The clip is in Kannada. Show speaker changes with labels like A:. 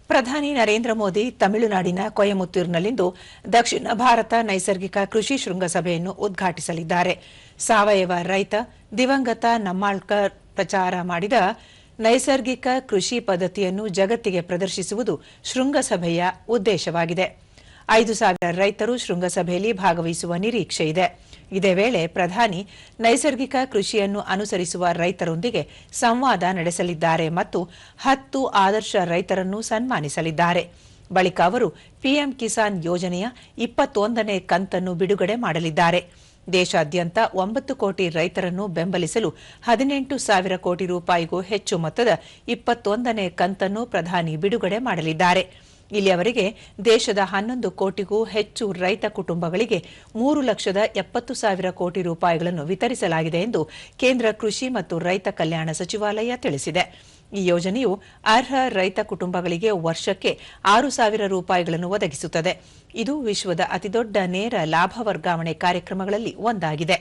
A: ಪ್ರಧಾನಿ ನರೇಂದ್ರ ಮೋದಿ ತಮಿಳುನಾಡಿನ ಕೊಯಮತ್ತೂರಿನಲ್ಲಿಂದು ದಕ್ಷಿಣ ಭಾರತ ನೈಸರ್ಗಿಕ ಕೃಷಿ ಶೃಂಗಸಭೆಯನ್ನು ಉದ್ಘಾಟಿಸಲಿದ್ದಾರೆ. ಸಾವಯವ ರೈತ ದಿವಂಗತ ನಮ್ಮಾಳ್ಕರ್ ಪ್ರಚಾರ ಮಾಡಿದ ನೈಸರ್ಗಿಕ ಕೃಷಿ ಪದ್ಧತಿಯನ್ನು ಜಗತ್ತಿಗೆ ಪ್ರದರ್ಶಿಸುವುದು ಶೃಂಗಸಭೆಯ ಉದ್ದೇಶವಾಗಿದೆ. 5,000 ರೈತರು ಶೃಂಗಸಭೆಯಲ್ಲಿ ಭಾಗವಹಿಸುವ ನಿರೀಕ್ಷೆ ಇದೆ. ಇದೇ ವೇಳೆ ಪ್ರಧಾನಿ ನೈಸರ್ಗಿಕ ಕೃಷಿಯನ್ನು ಅನುಸರಿಸುವ ರೈತರೊಂದಿಗೆ ಸಂವಾದ ನಡೆಸಲಿದ್ದಾರೆ ಮತ್ತು 10 ಆದರ್ಶ ರೈತರನ್ನು ಸನ್ಮಾನಿಸಲಿದ್ದಾರೆ. ಬಳಿಕ ಅವರು ಪಿಎಂ ಕಿಸಾನ್ ಯೋಜನೆಯ 21ನೇ ಕಂತನ್ನು ಬಿಡುಗಡೆ ಮಾಡಲಿದ್ದಾರೆ. ದೇಶಾದ್ಯಂತ 9 ಕೋಟಿ ರೈತರನ್ನು ಬೆಂಬಲಿಸಲು 18,000 ಕೋಟಿ ರೂಪಾಯಿಗೂ ಹೆಚ್ಚು ಮೊತ್ತದ 21ನೇ ಕಂತನ್ನು ಪ್ರಧಾನಿ ಬಿಡುಗಡೆ ಮಾಡಲಿದ್ದಾರೆ. ಇಲ್ಲಿಯವರೆಗೆ ದೇಶದ 11 ಕೋಟಿಗೂ ಹೆಚ್ಚು ರೈತ ಕುಟುಂಬಗಳಿಗೆ 3,70,000 ಕೋಟಿ ರೂಪಾಯಿಗಳನ್ನು ವಿತರಿಸಲಾಗಿದೆ ಎಂದು ಕೇಂದ್ರ ಕೃಷಿ ಮತ್ತು ರೈತ ಕಲ್ಯಾಣ ಸಚಿವಾಲಯ ತಿಳಿಸಿದೆ. ಈ ಯೋಜನೆಯು ಅರ್ಹ ರೈತ ಕುಟುಂಬಗಳಿಗೆ ವರ್ಷಕ್ಕೆ 6,000 ರೂಪಾಯಿಗಳನ್ನು ಒದಗಿಸುತ್ತದೆ. ಇದು ವಿಶ್ವದ ಅತಿದೊಡ್ಡ ನೇರ ಲಾಭ ವರ್ಗಾವಣೆ ಕಾರ್ಯಕ್ರಮಗಳಲ್ಲಿ ಒಂದಾಗಿದೆ.